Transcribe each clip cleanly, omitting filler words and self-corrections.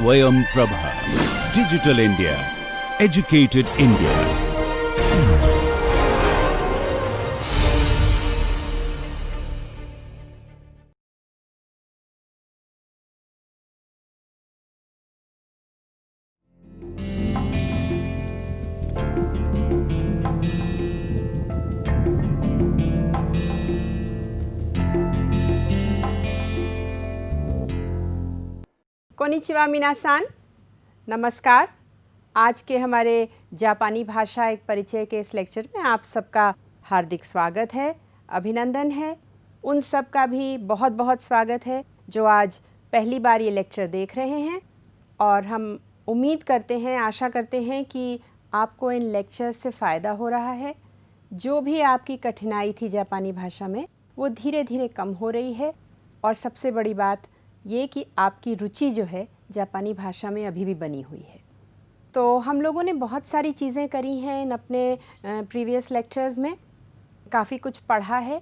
Swayam Prabha. Digital India. Educated India. कोनिचिवा मिनासान, नमस्कार। आज के हमारे जापानी भाषा एक परिचय के इस लेक्चर में आप सबका हार्दिक स्वागत है, अभिनंदन है। उन सब का भी बहुत बहुत स्वागत है जो आज पहली बार ये लेक्चर देख रहे हैं, और हम उम्मीद करते हैं, आशा करते हैं कि आपको इन लेक्चर्स से फ़ायदा हो रहा है। जो भी आपकी कठिनाई थी जापानी भाषा में वो धीरे धीरे कम हो रही है, और सबसे बड़ी बात ये कि आपकी रुचि जो है जापानी भाषा में अभी भी बनी हुई है। तो हम लोगों ने बहुत सारी चीज़ें करी हैं इन अपने प्रीवियस लेक्चर्स में, काफ़ी कुछ पढ़ा है।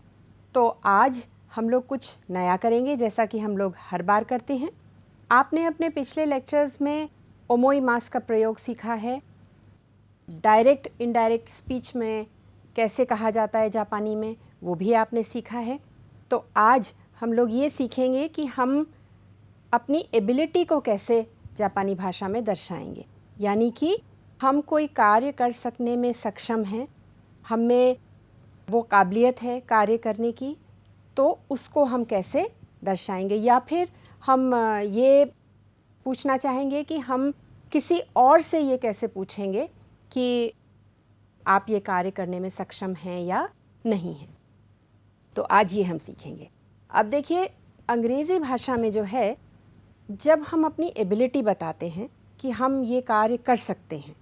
तो आज हम लोग कुछ नया करेंगे, जैसा कि हम लोग हर बार करते हैं। आपने अपने पिछले लेक्चर्स में ओमोइमास का प्रयोग सीखा है। डायरेक्ट इनडायरेक्ट स्पीच में कैसे कहा जाता है जापानी में, वो भी आपने सीखा है। तो आज हम लोग ये सीखेंगे कि हम अपनी एबिलिटी को कैसे जापानी भाषा में दर्शाएंगे, यानी कि हम कोई कार्य कर सकने में सक्षम हैं, हमें वो काबिलियत है कार्य करने की, तो उसको हम कैसे दर्शाएंगे। या फिर हम ये पूछना चाहेंगे कि हम किसी और से ये कैसे पूछेंगे कि आप ये कार्य करने में सक्षम हैं या नहीं हैं। तो आज ये हम सीखेंगे। अब देखिए, अंग्रेज़ी भाषा में जो है, जब हम अपनी एबिलिटी बताते हैं कि हम ये कार्य कर सकते हैं,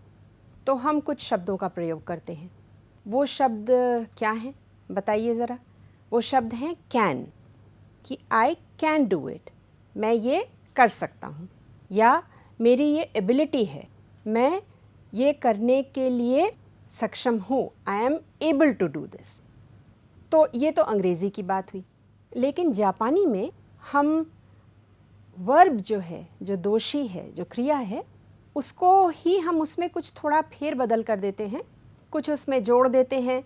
तो हम कुछ शब्दों का प्रयोग करते हैं। वो शब्द क्या हैं बताइए ज़रा। वो शब्द हैं कैन, कि आई कैन डू इट, मैं ये कर सकता हूँ, या मेरी ये एबिलिटी है, मैं ये करने के लिए सक्षम हूँ, I am able to do this. तो ये तो अंग्रेज़ी की बात हुई। लेकिन जापानी में हम वर्ब जो है, जो दोषी है, जो क्रिया है, उसको ही हम उसमें कुछ थोड़ा फेर बदल कर देते हैं, कुछ उसमें जोड़ देते हैं,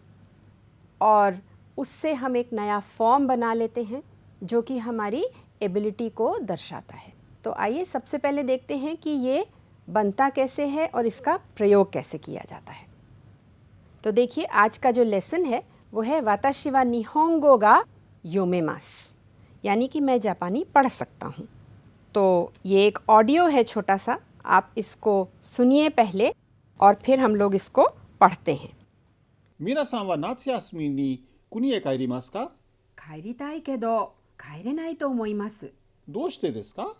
और उससे हम एक नया फॉर्म बना लेते हैं जो कि हमारी एबिलिटी को दर्शाता है। तो आइए सबसे पहले देखते हैं कि ये बनता कैसे है और इसका प्रयोग कैसे किया जाता है। तो देखिए, आज का जो लेसन है वो है वाताशी वा निहोंगो गा योमेमास, यानी कि मैं जापानी पढ़ सकता हूँ। तो ये एक ऑडियो है छोटा सा, आप इसको सुनिए पहले और फिर हम लोग इसको पढ़ते हैं। 皆さんは夏休みに国へ帰りますか？帰りたいけど帰れないと思います。どうしてですか？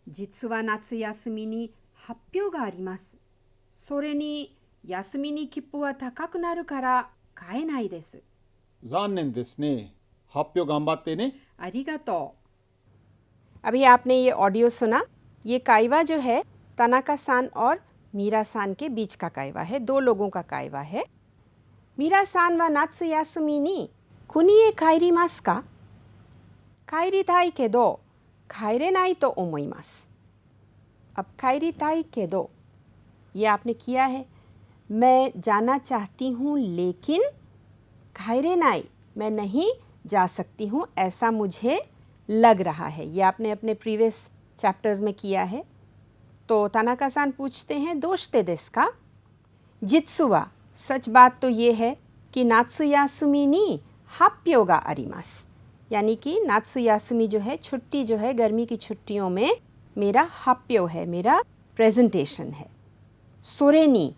実は夏休みに発表があります。それに休みに切符は高くなるから買えないです。残念ですね。発表頑張ってね。ありがとう。 अभी आपने ये ऑडियो सुना। ये काइवा जो है तानाका सान और मीरा सान के बीच का काइवा है, दो लोगों का काइवा है। मीरा सान वा नात्सु यासुमी नि कुनिए काइरिमासु का? काइरिताई केदो काइरेनाई तो ओमोइमासु। अब काइरिताई केदो ये आपने किया है, मैं जाना चाहती हूँ लेकिन काइरेनाई मैं नहीं जा सकती हूँ, ऐसा मुझे लग रहा है। ये आपने अपने प्रीवियस चैप्टर्स में किया है। तो तानाका सान पूछते हैं दोश्ते देस का? जित्सुवा, सच बात तो ये है कि नात्सु यासुमी नि हाप्यो गा आरिमास, यानी कि नात्सु यासुमी जो है, छुट्टी जो है, गर्मी की छुट्टियों में मेरा हाप्यो है, मेरा प्रेजेंटेशन है। सोरेनी,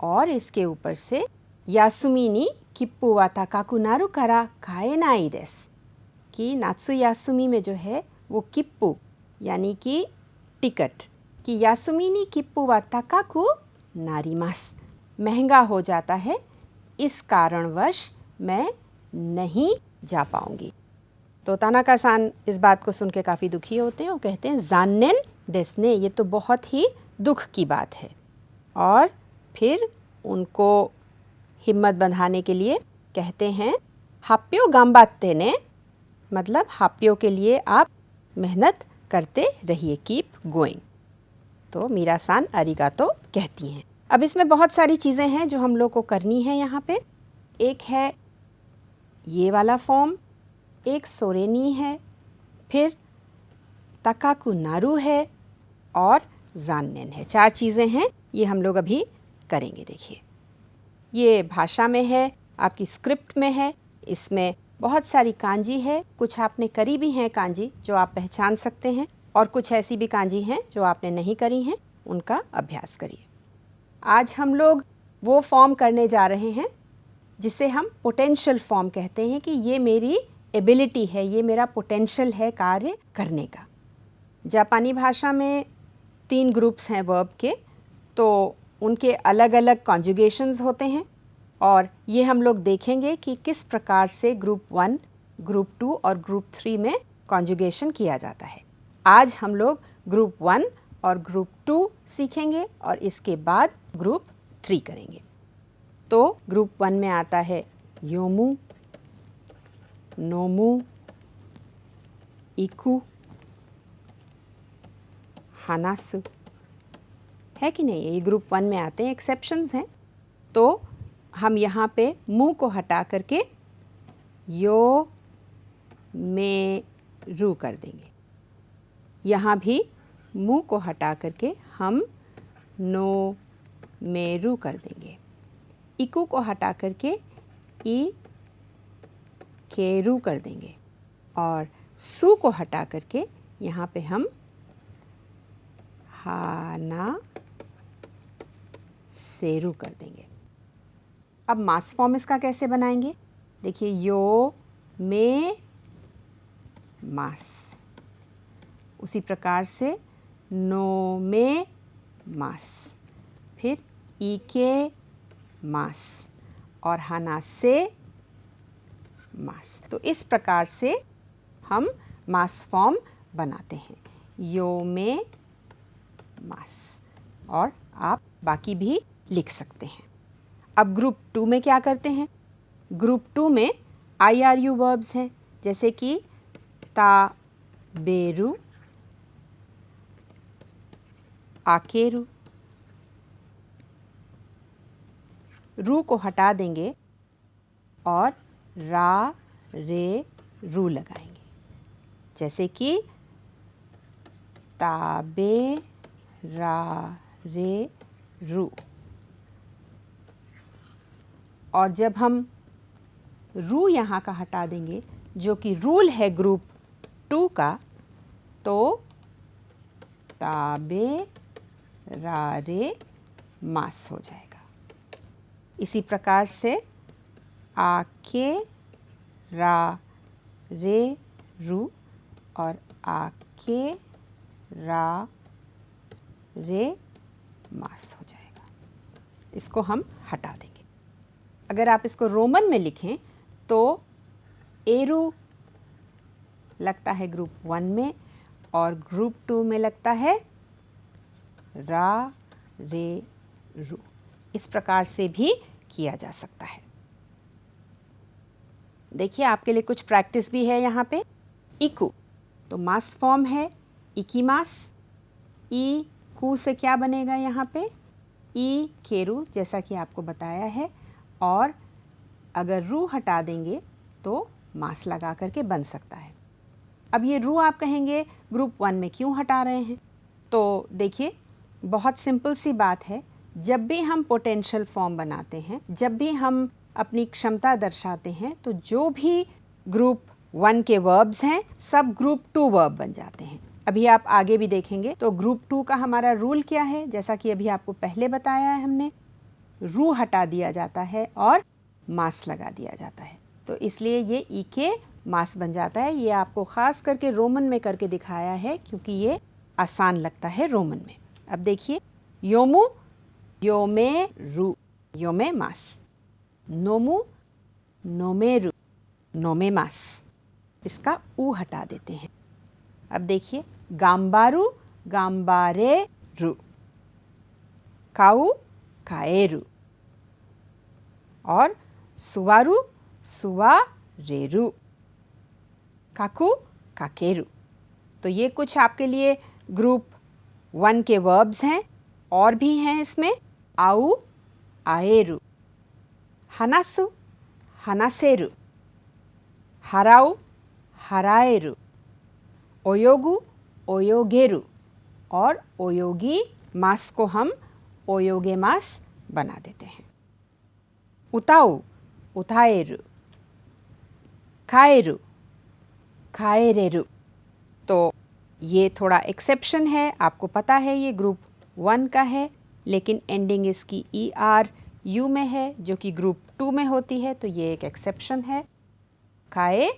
और इसके ऊपर से यासुमी नि किप्पु वा ताकाकु नारु कारा काएनाई देस, कि नात्सु यासुमी में जो है वो किप्पु यानी कि टिकट, कि यासुमी नि किप्पु वा ताकाकु नारिमास, महंगा हो जाता है, इस कारणवश मैं नहीं जा पाऊंगी। तो तानाका सान इस बात को सुन के काफ़ी दुखी होते हैं और कहते हैं जान्नेन देसने, ये तो बहुत ही दुख की बात है। और फिर उनको हिम्मत बंधाने के लिए कहते हैं हाप्यो गाम्बात्ते ने, मतलब हाप्यो के लिए आप मेहनत करते रहिए, कीप गोइंग। तो मीरा-सान अरिगातो कहती हैं। अब इसमें बहुत सारी चीज़ें हैं जो हम लोग को करनी है यहाँ पे। एक है ये वाला फॉर्म, एक सोरेनी है, फिर तकाकु नारू है और जाननेन है। 4 चीज़ें हैं, ये हम लोग अभी करेंगे। देखिए, ये भाषा में है, आपकी स्क्रिप्ट में है, इसमें बहुत सारी कांजी है। कुछ आपने करी भी हैं कांजी जो आप पहचान सकते हैं, और कुछ ऐसी भी कांजी हैं जो आपने नहीं करी हैं, उनका अभ्यास करिए। आज हम लोग वो फॉर्म करने जा रहे हैं जिसे हम पोटेंशियल फॉर्म कहते हैं कि ये मेरी एबिलिटी है, ये मेरा पोटेंशियल है कार्य करने का। जापानी भाषा में 3 ग्रुप्स हैं वर्ब के, तो उनके अलग अलग कॉन्जुगेशंस होते हैं और ये हम लोग देखेंगे कि किस प्रकार से ग्रुप 1, ग्रुप 2 और ग्रुप 3 में कॉन्जुगेशन किया जाता है। आज हम लोग ग्रुप 1 और ग्रुप 2 सीखेंगे और इसके बाद ग्रुप 3 करेंगे। तो ग्रुप 1 में आता है योमू, नोमू, इकू, हानासु, है कि नहीं? ये ग्रुप 1 में आते हैं, एक्सेप्शंस हैं। तो हम यहाँ पे मुँह को हटा करके यो में रू कर देंगे। यहाँ भी मुँह को हटा करके हम नो में रू कर देंगे। इकू को हटा करके ई के रू कर देंगे और सु को हटा करके यहाँ पे हम हाना से रू कर देंगे। अब मास फॉर्म इसका कैसे बनाएंगे? देखिए, यो में मास, उसी प्रकार से नो में मास, फिर ई के मास और हाना से मास। तो इस प्रकार से हम मास फॉर्म बनाते हैं, यो में मास, और आप बाकी भी लिख सकते हैं। अब ग्रुप 2 में क्या करते हैं? ग्रुप 2 में IRU वर्ब्स हैं, जैसे कि ता बेरू, आकेरू। रू को हटा देंगे और रा रे रू लगाएंगे, जैसे कि ताबे रा रे रू। और जब हम रू यहाँ का हटा देंगे, जो कि रूल है ग्रुप 2 का, तो ताबे रा रे मास हो जाएगा। इसी प्रकार से आके रा रे रू और आके रा रे मास हो जाएगा। इसको हम हटा देंगे। अगर आप इसको रोमन में लिखें तो एरू लगता है ग्रुप 1 में और ग्रुप 2 में लगता है रा रे रू। इस प्रकार से भी किया जा सकता है। देखिए, आपके लिए कुछ प्रैक्टिस भी है यहाँ पे। इकू तो मास फॉर्म है, इकीमास। ई कू से क्या बनेगा यहाँ पे? ई केरू, जैसा कि आपको बताया है। और अगर रू हटा देंगे तो मास लगा करके बन सकता है। अब ये रू आप कहेंगे ग्रुप 1 में क्यों हटा रहे हैं? तो देखिए, बहुत सिंपल सी बात है। जब भी हम पोटेंशियल फॉर्म बनाते हैं, जब भी हम अपनी क्षमता दर्शाते हैं, तो जो भी ग्रुप 1 के वर्ब्स हैं सब ग्रुप 2 वर्ब बन जाते हैं। अभी आप आगे भी देखेंगे तो ग्रुप 2 का हमारा रूल क्या है, जैसा कि अभी आपको पहले बताया है हमने, रू हटा दिया जाता है और मास लगा दिया जाता है। तो इसलिए ये ई के मास बन जाता है। ये आपको ख़ास करके रोमन में करके दिखाया है क्योंकि ये आसान लगता है रोमन में। अब देखिए, योमू योमे रू, योमे मास। नोमू नोमे रू, नोमे मास। इसका ऊ हटा देते हैं। अब देखिए, गाम्बारू गाम्बारे रू, काऊ काएरू और सुवारू सुवारेरू, काकू काकेरू। तो ये कुछ आपके लिए ग्रुप वन के वर्ब्स हैं और भी हैं इसमें, आउ आएरु, हनासु हनासेरु, हराउ हराएरु, ओयोगु ओयोगेरु और ओयोगी मास को हम ओयोगे मास बना देते हैं। उताउ उताएरु, खाएरु खाएरेरु। तो ये थोड़ा एक्सेप्शन है, आपको पता है ये ग्रुप 1 का है, लेकिन एंडिंग इसकी ERU में है जो कि ग्रुप 2 में होती है, तो ये एक एक्सेप्शन है, खाए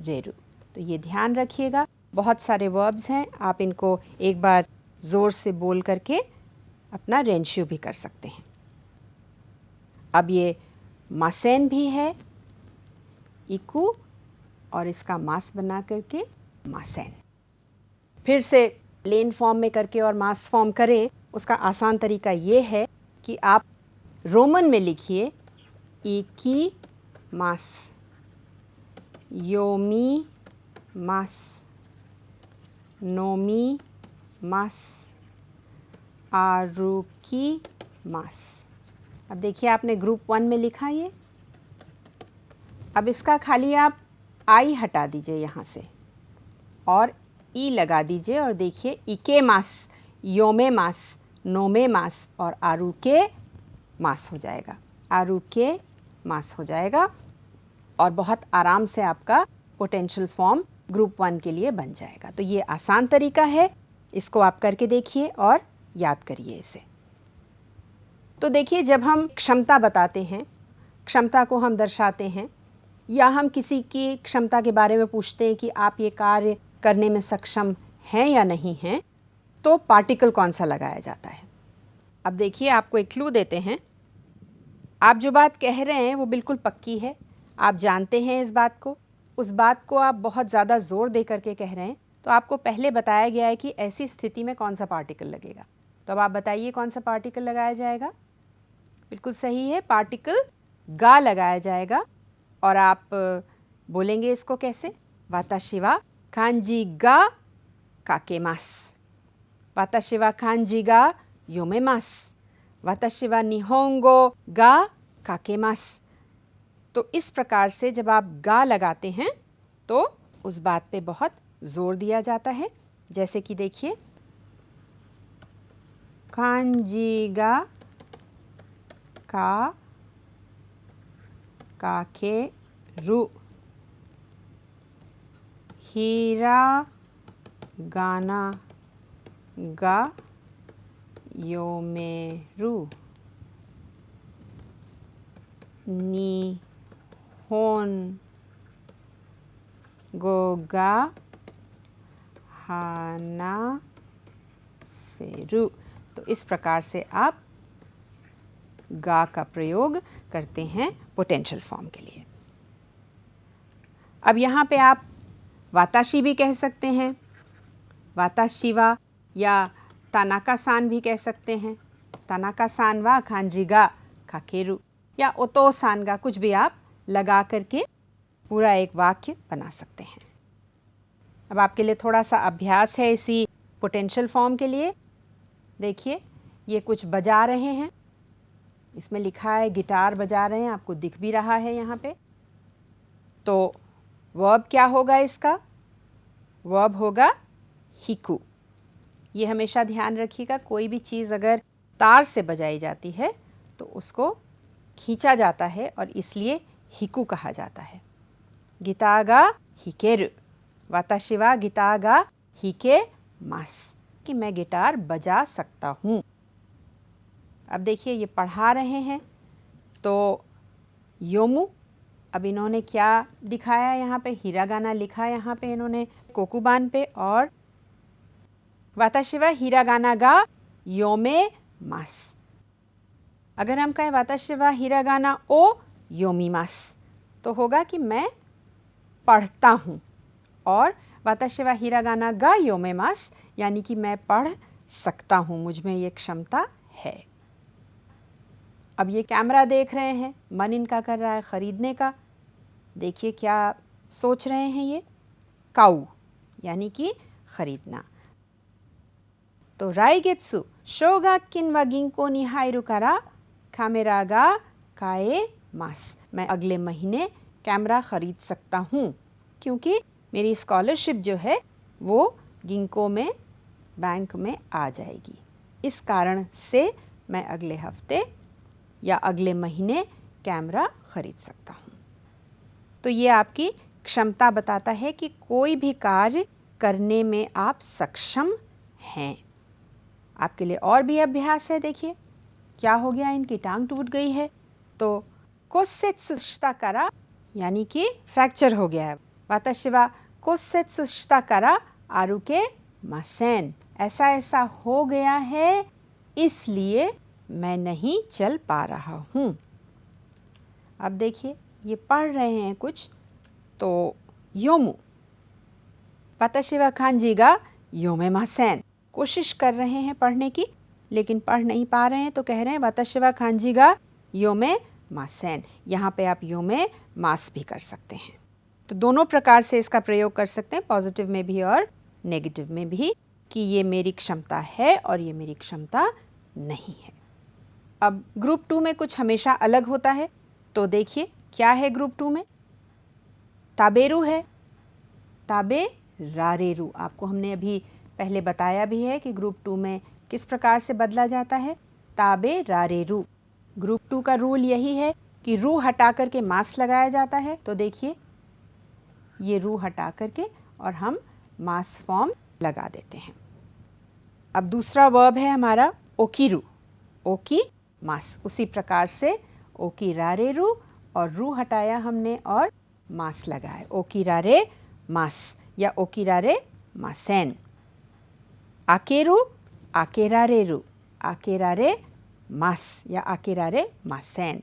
रेरु। तो ये ध्यान रखिएगा, बहुत सारे वर्ब्स हैं, आप इनको एक बार ज़ोर से बोल करके अपना रेंशियो भी कर सकते हैं। अब ये मासेन भी है, इकू, और इसका मास बना करके मासेन। फिर से प्लेन फॉर्म में करके और मास फॉर्म करें, उसका आसान तरीका ये है कि आप रोमन में लिखिए इकी मास, योमी मास, नोमी मास, आरुकी मास। अब देखिए आपने ग्रुप 1 में लिखा ये, अब इसका खाली आप आई हटा दीजिए यहाँ से और ई लगा दीजिए और देखिए इके मास, योमे मास, नोमे मास और आरुके मास हो जाएगा, आरुके मास हो जाएगा और बहुत आराम से आपका पोटेंशियल फॉर्म ग्रुप 1 के लिए बन जाएगा। तो ये आसान तरीका है, इसको आप करके देखिए और याद करिए इसे। तो देखिए जब हम क्षमता बताते हैं, क्षमता को हम दर्शाते हैं या हम किसी की क्षमता के बारे में पूछते हैं कि आप ये कार्य करने में सक्षम हैं या नहीं हैं, तो पार्टिकल कौन सा लगाया जाता है। अब देखिए आपको एक क्लू देते हैं, आप जो बात कह रहे हैं वो बिल्कुल पक्की है, आप जानते हैं इस बात को, उस बात को आप बहुत ज़्यादा ज़ोर दे करके कह रहे हैं, तो आपको पहले बताया गया है कि ऐसी स्थिति में कौन सा पार्टिकल लगेगा। तो अब आप बताइए कौन सा पार्टिकल लगाया जाएगा। बिल्कुल सही है, पार्टिकल गा लगाया जाएगा। और आप बोलेंगे इसको कैसे, वाताशी वा कांजी गा काकेमास, वाताशी वा कांजी गा योमेमास, वाताशी वा निहोंगो गा काकेमास। तो इस प्रकार से जब आप गा लगाते हैं तो उस बात पे बहुत ज़ोर दिया जाता है। जैसे कि देखिए, कांजी गा का काकेरु, हीरा गाना गा योमेरु, निहोन गोगा हाना सेरु। तो इस प्रकार से आप गा का प्रयोग करते हैं पोटेंशियल फॉर्म के लिए। अब यहाँ पे आप वाताशी भी कह सकते हैं, वाताशिवा, या तानाका सान भी कह सकते हैं, तानाका सान वा खांजिगा खाकेरु, या ओतो सान गा, कुछ भी आप लगा करके पूरा एक वाक्य बना सकते हैं। अब आपके लिए थोड़ा सा अभ्यास है इसी पोटेंशियल फॉर्म के लिए। देखिए ये कुछ बजा रहे हैं, इसमें लिखा है गिटार बजा रहे हैं, आपको दिख भी रहा है यहाँ पे। तो वर्ब क्या होगा इसका, वर्ब होगा हिकू। ये हमेशा ध्यान रखिएगा, कोई भी चीज़ अगर तार से बजाई जाती है तो उसको खींचा जाता है और इसलिए हिकू कहा जाता है। गितागा हिकेरु, वाताशी वा गितागा हिके मास, कि मैं गिटार बजा सकता हूँ। अब देखिए ये पढ़ा रहे हैं, तो योमु, अब इन्होंने क्या दिखाया यहाँ पे, हिरागाना लिखा यहाँ पे इन्होंने कोकुबान पे, और वाताशी वा हिरागाना गा योमे मास। अगर हम कहें वाताशी वा हिरागाना ओ योमी मास, तो होगा कि मैं पढ़ता हूँ, और वाताशी वा हिरागाना गा योमे मास यानी कि मैं पढ़ सकता हूँ, मुझ में ये क्षमता है। अब ये कैमरा देख रहे हैं, मन इनका कर रहा है ख़रीदने का। देखिए क्या सोच रहे हैं ये, काऊ यानी कि ख़रीदना। तो राइगेत्सु शोगाक्किन वा गिंको नि हाइरु कारा कामेरा गा काए मास, मैं अगले महीने कैमरा खरीद सकता हूँ क्योंकि मेरी स्कॉलरशिप जो है वो गिंको में बैंक में आ जाएगी। इस कारण से मैं अगले हफ्ते या अगले महीने कैमरा खरीद सकता हूँ। तो ये आपकी क्षमता बताता है कि कोई भी कार्य करने में आप सक्षम हैं। आपके लिए और भी अभ्यास है। देखिए क्या हो गया, इनकी टांग टूट गई है तो कोसेत्सु शिता कारा यानी कि फ्रैक्चर हो गया है। वाताशी वा कोसेत्सु शिता कारा आरुके मासेन, ऐसा ऐसा हो गया है इसलिए मैं नहीं चल पा रहा हूँ। अब देखिए ये पढ़ रहे हैं कुछ, तो योमु वाताशी वा कांजी गा योमे मासेन, कोशिश कर रहे हैं पढ़ने की लेकिन पढ़ नहीं पा रहे हैं तो कह रहे हैं वाताशी वा कांजी गा योमे मासेन। यहाँ पे आप योमे मास भी कर सकते हैं। तो दोनों प्रकार से इसका प्रयोग कर सकते हैं, पॉजिटिव में भी और नेगेटिव में भी, कि ये मेरी क्षमता है और ये मेरी क्षमता नहीं है। अब ग्रुप 2 में कुछ हमेशा अलग होता है। तो देखिए क्या है ग्रुप 2 में, ताबेरु है, ताबे रारेरु। आपको हमने अभी पहले बताया भी है कि ग्रुप 2 में किस प्रकार से बदला जाता है, ताबे रारेरु। ग्रुप 2 का रूल यही है कि रू हटा करके मास लगाया जाता है। तो देखिए ये रू हटा करके और हम मास फॉर्म लगा देते हैं। अब दूसरा वर्ब है हमारा ओकीरू, ओकी मास। उसी प्रकार से ओकी रारेरू और रू हटाया हमने और मास लगाए, ओकी रारे मास या ओकी रारे मासेन। आकेरू आकेरारेरू, आकेरारे मास या आकेरारे मासेन।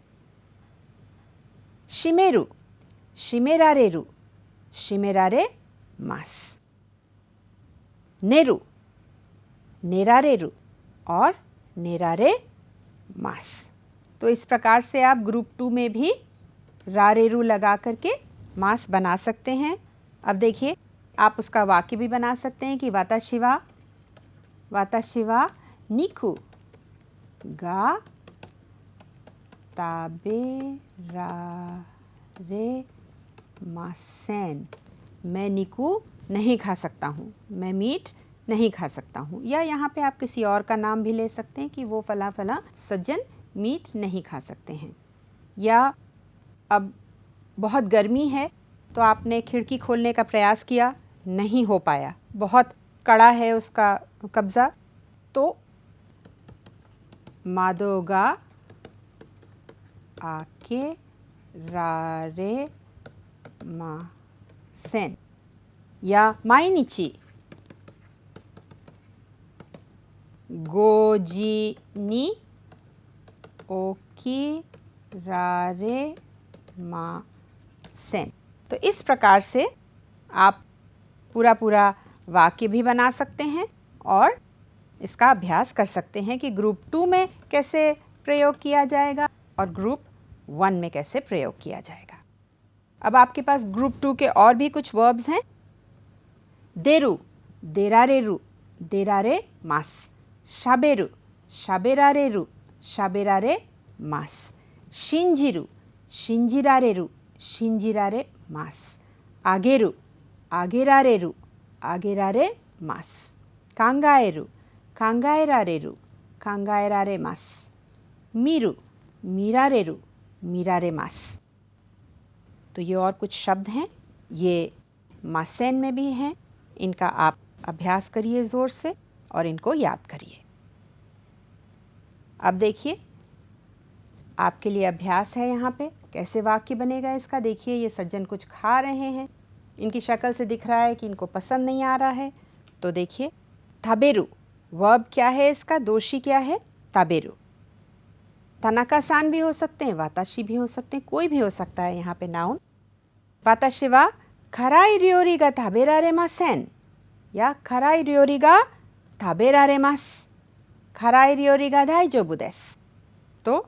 शिमेरू शिमेरारेरू, शिमेरारे मास। नेरू नेरारेरू और नेरारे मास। तो इस प्रकार से आप ग्रुप 2 में भी रारेरू लगा करके मास बना सकते हैं। अब देखिए आप उसका वाक्य भी बना सकते हैं कि वाताशी वा निकु गा ताबेरारे मासेन, मैं निकू नहीं खा सकता हूँ, मैं मीट नहीं खा सकता हूँ। या यहाँ पे आप किसी और का नाम भी ले सकते हैं कि वो फला फला सज्जन मीट नहीं खा सकते हैं। या अब बहुत गर्मी है तो आपने खिड़की खोलने का प्रयास किया, नहीं हो पाया, बहुत कड़ा है उसका कब्ज़ा, तो मादोगा आके रारे मासेन। या माइनिची गोजी नी ओकी रारे मासेन। तो इस प्रकार से आप पूरा पूरा वाक्य भी बना सकते हैं और इसका अभ्यास कर सकते हैं कि ग्रुप 2 में कैसे प्रयोग किया जाएगा और ग्रुप 1 में कैसे प्रयोग किया जाएगा। अब आपके पास ग्रुप 2 के और भी कुछ वर्ब्स हैं। देरु देरारेरु, देरारे मास। शाबेरु शाबेरारेरु, शाबेरारे मास। शिंजिरु शिंजिरारेरु, शिंजिरारे मास। आगेरु आगेरारेरु, आगेरारे मास। कांगाएरु कांगाएरारेरु, कांगाएरारे मास। मीरु मीरारेरु, मीरारे मास। तो ये और कुछ शब्द हैं, ये मासेन में भी हैं। इनका आप अभ्यास करिए ज़ोर से और इनको याद करिए। अब देखिए आपके लिए अभ्यास है यहाँ पे, कैसे वाक्य बनेगा इसका। देखिए ये सज्जन कुछ खा रहे हैं, इनकी शक्ल से दिख रहा है कि इनको पसंद नहीं आ रहा है। तो देखिए ताबेरु वर्ब क्या है इसका, दोषी क्या है, ताबेरु। तनाका सान भी हो सकते हैं, वाताशी भी हो सकते हैं, कोई भी हो सकता है यहाँ पे नाउन। वाताशी वा खराई रियोरी गा ताबेरारे मासेन या खराई रियोरी गा ताबेरारे मास, खराई रियोरी गा दाइजोबु देसु। तो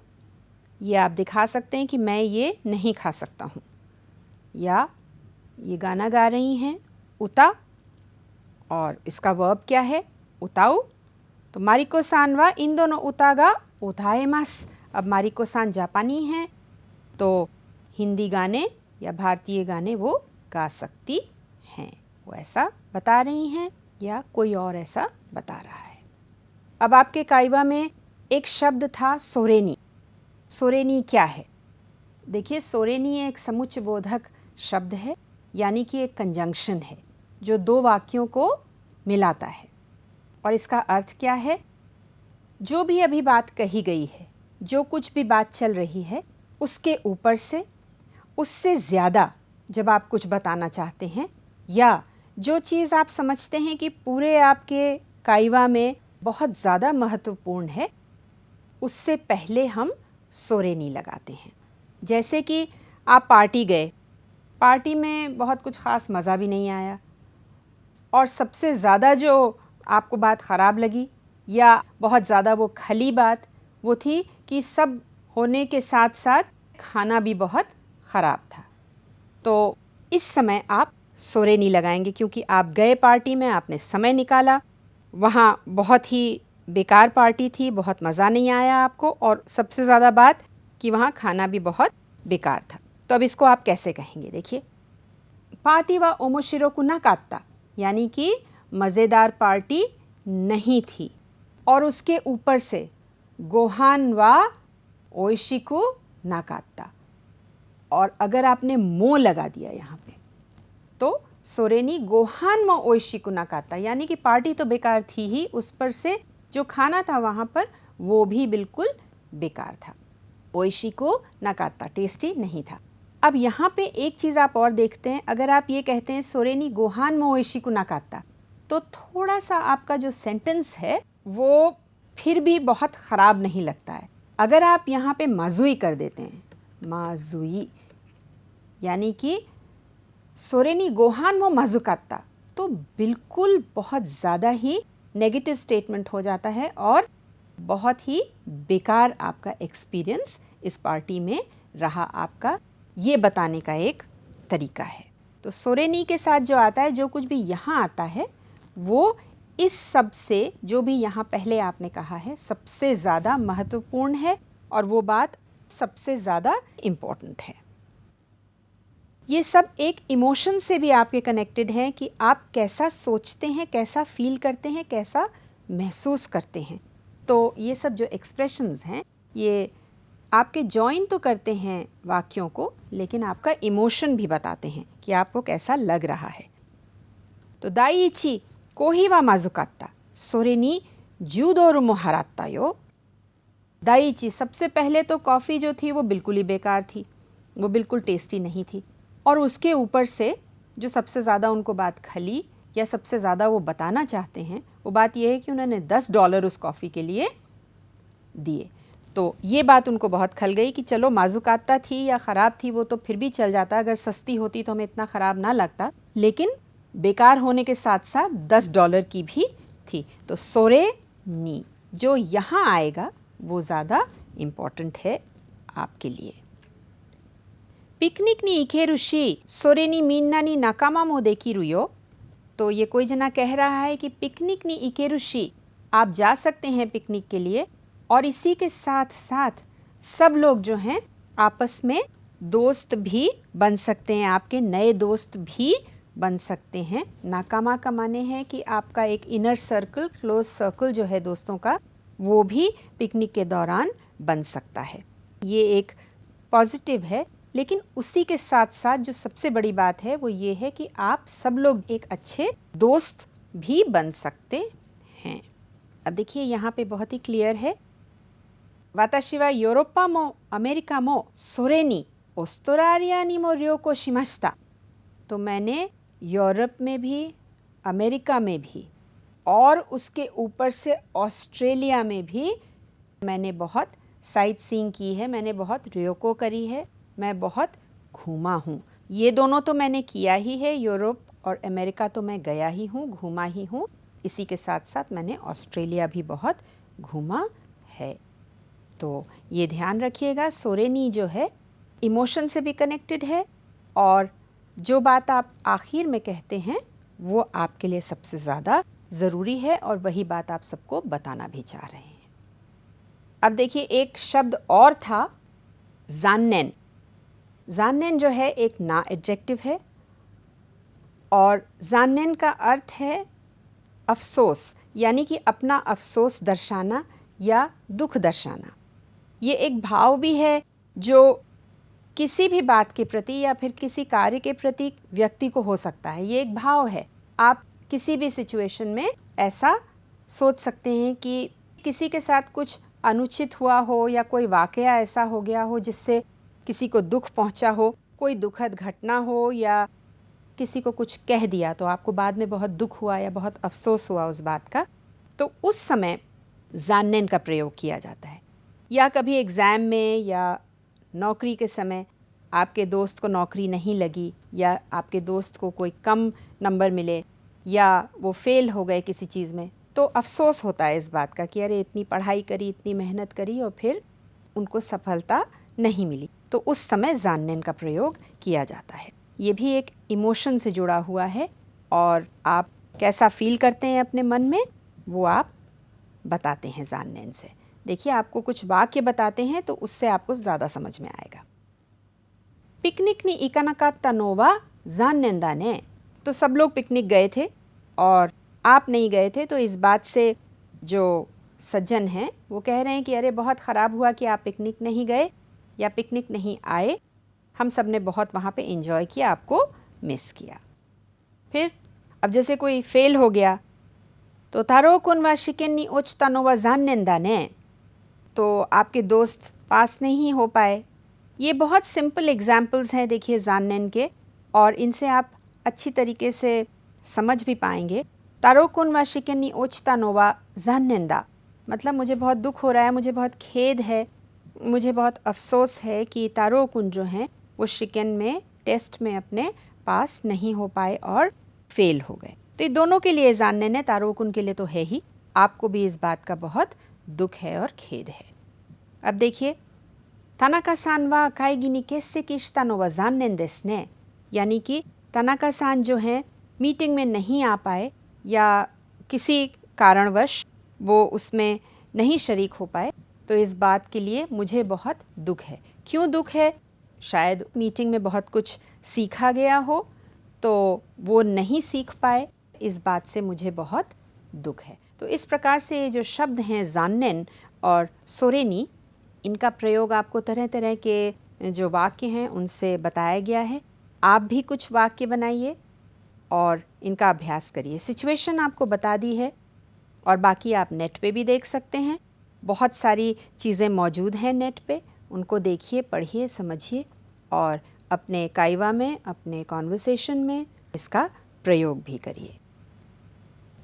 ये आप दिखा सकते हैं कि मैं ये नहीं खा सकता हूँ। या ये गाना गा रही हैं उता और इसका वर्ब क्या है, उताऊ। तो मारिको सान वा इन दोनों उतागा उताएमास। अब मारिको सान जापानी हैं तो हिंदी गाने या भारतीय गाने वो गा सकती हैं, वो ऐसा बता रही हैं या कोई और ऐसा बता रहा है। अब आपके काइवा में एक शब्द था सोरेनी। सोरेनी क्या है? देखिए, सोरेनी एक समुच्चयबोधक शब्द है, यानी कि एक कंजंक्शन है जो दो वाक्यों को मिलाता है। और इसका अर्थ क्या है? जो भी अभी बात कही गई है, जो कुछ भी बात चल रही है, उसके ऊपर से, उससे ज़्यादा जब आप कुछ बताना चाहते हैं, या जो चीज़ आप समझते हैं कि पूरे आपके काइवा में बहुत ज़्यादा महत्वपूर्ण है, उससे पहले हम सोरेनी लगाते हैं। जैसे कि आप पार्टी गए, पार्टी में बहुत कुछ ख़ास मज़ा भी नहीं आया, और सबसे ज़्यादा जो आपको बात ख़राब लगी या बहुत ज़्यादा वो खली बात वो थी कि सब होने के साथ साथ खाना भी बहुत ख़राब था। तो इस समय आप सोरेनी लगाएंगे, क्योंकि आप गए पार्टी में, आपने समय निकाला, वहाँ बहुत ही बेकार पार्टी थी, बहुत मज़ा नहीं आया आपको, और सबसे ज़्यादा बात कि वहाँ खाना भी बहुत बेकार था। तो अब इसको आप कैसे कहेंगे? देखिए, पार्टी वा ओमोशिरोकु नाकात्ता, यानी कि मज़ेदार पार्टी नहीं थी, और उसके ऊपर से गोहान वा ओइशिकु नाकात्ता, और अगर आपने मो लगा दिया यहाँ पे तो सोरेनी गोहान मो ओइशिकु नाकात्ता, यानी कि पार्टी तो बेकार थी ही, उस पर से जो खाना था वहाँ पर वो भी बिल्कुल बेकार था। ओइशिकु नाकात्ता, टेस्टी नहीं था। अब यहाँ पे एक चीज़ आप और देखते हैं, अगर आप ये कहते हैं सोरेनी गोहान मो ओइशिकु नाकात्ता, तो थोड़ा सा आपका जो सेंटेंस है वो फिर भी बहुत ख़राब नहीं लगता है। अगर आप यहाँ पे माजुई कर देते हैं, माजुई, यानी कि सोरेनी गोहान मो माजुकात्ता, तो बिल्कुल बहुत ज़्यादा ही नेगेटिव स्टेटमेंट हो जाता है और बहुत ही बेकार आपका एक्सपीरियंस इस पार्टी में रहा आपका, ये बताने का एक तरीका है। तो सोरेनी के साथ जो आता है, जो कुछ भी यहाँ आता है, वो इस सब से, जो भी यहाँ पहले आपने कहा है, सबसे ज़्यादा महत्वपूर्ण है और वो बात सबसे ज़्यादा इम्पोर्टेंट है। ये सब एक इमोशन से भी आपके कनेक्टेड है कि आप कैसा सोचते हैं, कैसा फील करते हैं, कैसा महसूस करते हैं। तो ये सब जो एक्सप्रेशंस हैं, ये आपके जॉइन तो करते हैं वाक्यों को, लेकिन आपका इमोशन भी बताते हैं कि आपको कैसा लग रहा है। तो दाईइची कोही वा माजुकात्ता, सोरेनी जूदोरु मो हारात्ता यो। दाईइची, सबसे पहले तो कॉफ़ी जो थी वो बिल्कुल ही बेकार थी, वो बिल्कुल टेस्टी नहीं थी, और उसके ऊपर से जो सबसे ज़्यादा उनको बात खली या सबसे ज़्यादा वो बताना चाहते हैं, वो बात ये है कि उन्होंने $10 उस कॉफ़ी के लिए दिए। तो ये बात उनको बहुत खल गई कि चलो माजुकात्ता थी या ख़राब थी वो तो फिर भी चल जाता, अगर सस्ती होती तो हमें इतना ख़राब ना लगता, लेकिन बेकार होने के साथ साथ $10 की भी थी। तो सोरेनी जो यहाँ आएगा वो ज़्यादा इम्पॉर्टेंट है आपके लिए। पिकनिक नी इकेरु शी सोरेनी मीन्ना नी नाकामा मो देकिरु यो। तो ये कोई जना कह रहा है कि पिकनिक नी इकेरु शी, आप जा सकते हैं पिकनिक के लिए, और इसी के साथ साथ सब लोग जो हैं आपस में दोस्त भी बन सकते हैं, आपके नए दोस्त भी बन सकते हैं। नाकामा का माने है कि आपका एक इनर सर्कल, क्लोज सर्कल जो है दोस्तों का, वो भी पिकनिक के दौरान बन सकता है। ये एक पॉजिटिव है, लेकिन उसी के साथ साथ जो सबसे बड़ी बात है वो ये है कि आप सब लोग एक अच्छे दोस्त भी बन सकते हैं। अब देखिए यहाँ पे बहुत ही क्लियर है, वाताशी वा यूरोपा मो अमेरिका मो सोरेनी ओस्ट्रेलिया नी मो र्योको शिमाशिता। तो मैंने यूरोप में भी, अमेरिका में भी, और उसके ऊपर से ऑस्ट्रेलिया में भी मैंने बहुत साइट सीइंग की है, मैंने बहुत र्योको करी है, मैं बहुत घूमा हूँ। ये दोनों तो मैंने किया ही है, यूरोप और अमेरिका तो मैं गया ही हूँ, घूमा ही हूँ। इसी के साथ साथ मैंने ऑस्ट्रेलिया भी बहुत घूमा है। तो ये ध्यान रखिएगा, सोरेनी जो है इमोशन से भी कनेक्टेड है, और जो बात आप आखिर में कहते हैं वो आपके लिए सबसे ज़्यादा ज़रूरी है और वही बात आप सबको बताना भी चाह रहे हैं। अब देखिए एक शब्द और था ज़ान्नेन। ज़ान्नेन जो है एक ना एडजेक्टिव है और ज़ान्नेन का अर्थ है अफसोस, यानी कि अपना अफसोस दर्शाना या दुख दर्शाना। ये एक भाव भी है जो किसी भी बात के प्रति या फिर किसी कार्य के प्रति व्यक्ति को हो सकता है। ये एक भाव है। आप किसी भी सिचुएशन में ऐसा सोच सकते हैं कि किसी के साथ कुछ अनुचित हुआ हो या कोई वाकया ऐसा हो गया हो जिससे किसी को दुख पहुंचा हो, कोई दुखद घटना हो या किसी को कुछ कह दिया तो आपको बाद में बहुत दुख हुआ या बहुत अफसोस हुआ उस बात का, तो उस समय ज़ान्नेन का प्रयोग किया जाता है। या कभी एग्ज़ाम में या नौकरी के समय आपके दोस्त को नौकरी नहीं लगी या आपके दोस्त को कोई कम नंबर मिले या वो फेल हो गए किसी चीज़ में, तो अफसोस होता है इस बात का कि अरे इतनी पढ़ाई करी, इतनी मेहनत करी और फिर उनको सफलता नहीं मिली। तो उस समय ज़ान्नेन का प्रयोग किया जाता है। ये भी एक इमोशन से जुड़ा हुआ है और आप कैसा फील करते हैं अपने मन में वो आप बताते हैं ज़ान्नेन से। देखिए आपको कुछ वाक्य बताते हैं तो उससे आपको ज़्यादा समझ में आएगा। पिकनिक नी इकानाकात्ता नोवा ज़ान्नेन दाने। तो सब लोग पिकनिक गए थे और आप नहीं गए थे, तो इस बात से जो सज्जन हैं वो कह रहे हैं कि अरे बहुत ख़राब हुआ कि आप पिकनिक नहीं गए या पिकनिक नहीं आए, हम सब ने बहुत वहाँ पे एंजॉय किया, आपको मिस किया। फिर अब जैसे कोई फेल हो गया तो तारो कुन वा शिकेन नी ओचता नोवा ज़ान्नेन दाने। तो आपके दोस्त पास नहीं हो पाए। ये बहुत सिंपल एग्जाम्पल्स हैं देखिए ज़ान्नेन के, और इनसे आप अच्छी तरीके से समझ भी पाएंगे। तारो कुन वा शिकेन नी ओचता नोवा ज़ान्नेन दा मतलब मुझे बहुत दुख हो रहा है, मुझे बहुत खेद है, मुझे बहुत अफसोस है कि तारो कुन जो हैं वो शिकेन में टेस्ट में अपने पास नहीं हो पाए और फेल हो गए। तो ये दोनों के लिए ज़ान्नेन है, तारो कुन के लिए तो है ही, आपको भी इस बात का बहुत दुख है और खेद है। अब देखिए तनाका सान वा काइगी नी केस्से किश्ता नोवा ज़ान्नेन देस्ने, यानी कि तनाका सान जो हैं मीटिंग में नहीं आ पाए या किसी कारणवश वो उसमें नहीं शरीक हो पाए, तो इस बात के लिए मुझे बहुत दुख है। क्यों दुख है? शायद मीटिंग में बहुत कुछ सीखा गया हो तो वो नहीं सीख पाए, इस बात से मुझे बहुत दुख है। तो इस प्रकार से ये जो शब्द हैं ज़ान्नेन और सोरेनी, इनका प्रयोग आपको तरह तरह के जो वाक्य हैं उनसे बताया गया है। आप भी कुछ वाक्य बनाइए और इनका अभ्यास करिए। सिचुएशन आपको बता दी है और बाकी आप नेट पे भी देख सकते हैं। बहुत सारी चीज़ें मौजूद हैं नेट पे, उनको देखिए, पढ़िए, समझिए और अपने काइवा में, अपने कॉन्वर्सेशन में इसका प्रयोग भी करिए।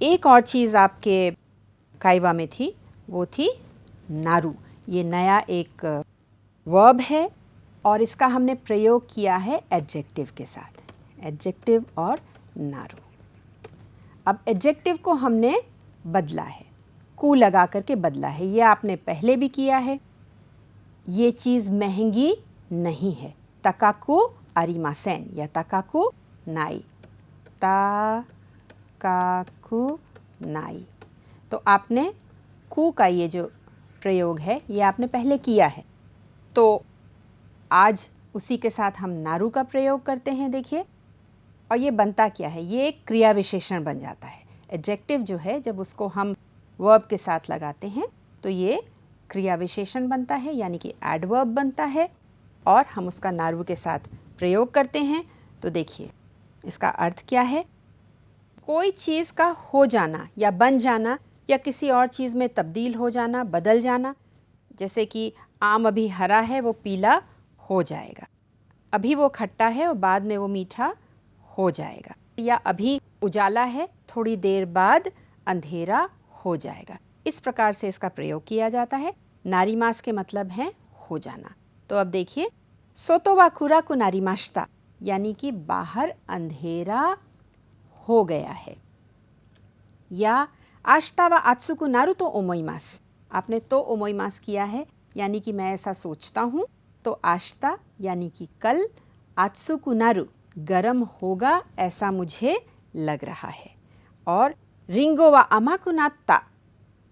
एक और चीज़ आपके काइवा में थी, वो थी नारू। ये नया एक वर्ब है और इसका हमने प्रयोग किया है एडजेक्टिव के साथ, एडजेक्टिव और नारू। अब एडजेक्टिव को हमने बदला है, कू लगा करके बदला है। ये आपने पहले भी किया है। ये चीज़ महंगी नहीं है, तकाकू आरिमासेन या तकाकू नाई, तकाकू नाई। तो आपने कू का ये जो प्रयोग है ये आपने पहले किया है, तो आज उसी के साथ हम नारू का प्रयोग करते हैं। देखिए, और ये बनता क्या है, ये एक क्रिया विशेषण बन जाता है। एडजेक्टिव जो है जब उसको हम वर्ब के साथ लगाते हैं तो ये क्रिया विशेषण बनता है, यानी कि एडवर्ब बनता है, और हम उसका नारू के साथ प्रयोग करते हैं। तो देखिए इसका अर्थ क्या है, कोई चीज़ का हो जाना या बन जाना या किसी और चीज़ में तब्दील हो जाना, बदल जाना। जैसे कि आम अभी हरा है वो पीला हो जाएगा, अभी वो खट्टा है और बाद में वो मीठा हो जाएगा, या अभी उजाला है थोड़ी देर बाद अंधेरा हो जाएगा। इस प्रकार से इसका प्रयोग किया जाता है। नारीमास के मतलब है हो जाना। तो अब देखिए, सोतोवा कुराकु नारीमाश्ता, यानी कि बाहर अंधेरा हो गया है, या आश्ता वा आत्सुकु नारू तो ओमोइमास, आपने तो ओमोइमास किया है, यानी कि मैं ऐसा सोचता हूँ। तो आश्ता यानी कि कल, आत्सुकु नारू गरम होगा ऐसा मुझे लग रहा है, और रिंगो वा अमाकु नात्ता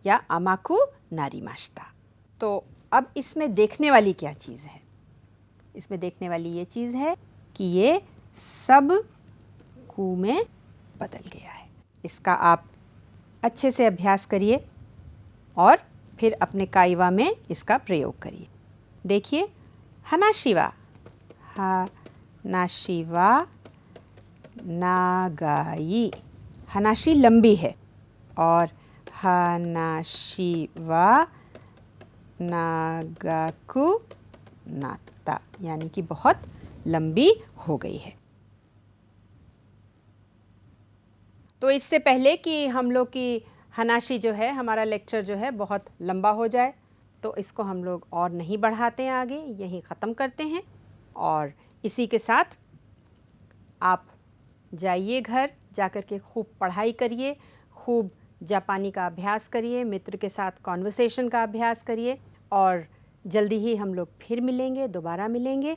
या अमाकु नारिमाशिता। तो अब इसमें देखने वाली क्या चीज़ है? इसमें देखने वाली ये चीज़ है कि ये सब कु में बदल गया है। इसका आप अच्छे से अभ्यास करिए और फिर अपने काइवा में इसका प्रयोग करिए। देखिए, हनाशिवा, हनाशिवा नागाई, हनाशी लंबी है, और हनाशिवा नागाकु नात्ता, यानी कि बहुत लंबी हो गई है। तो इससे पहले कि हम लोग की हनाशी जो है, हमारा लेक्चर जो है बहुत लंबा हो जाए, तो इसको हम लोग और नहीं बढ़ाते हैं आगे, यहीं ख़त्म करते हैं। और इसी के साथ आप जाइए घर, जाकर के खूब पढ़ाई करिए, खूब जापानी का अभ्यास करिए, मित्र के साथ कॉन्वर्सेशन का अभ्यास करिए, और जल्दी ही हम लोग फिर मिलेंगे, दोबारा मिलेंगे।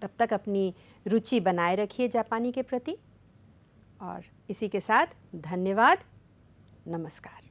तब तक अपनी रुचि बनाए रखिए जापानी के प्रति। और इसी के साथ धन्यवाद, नमस्कार।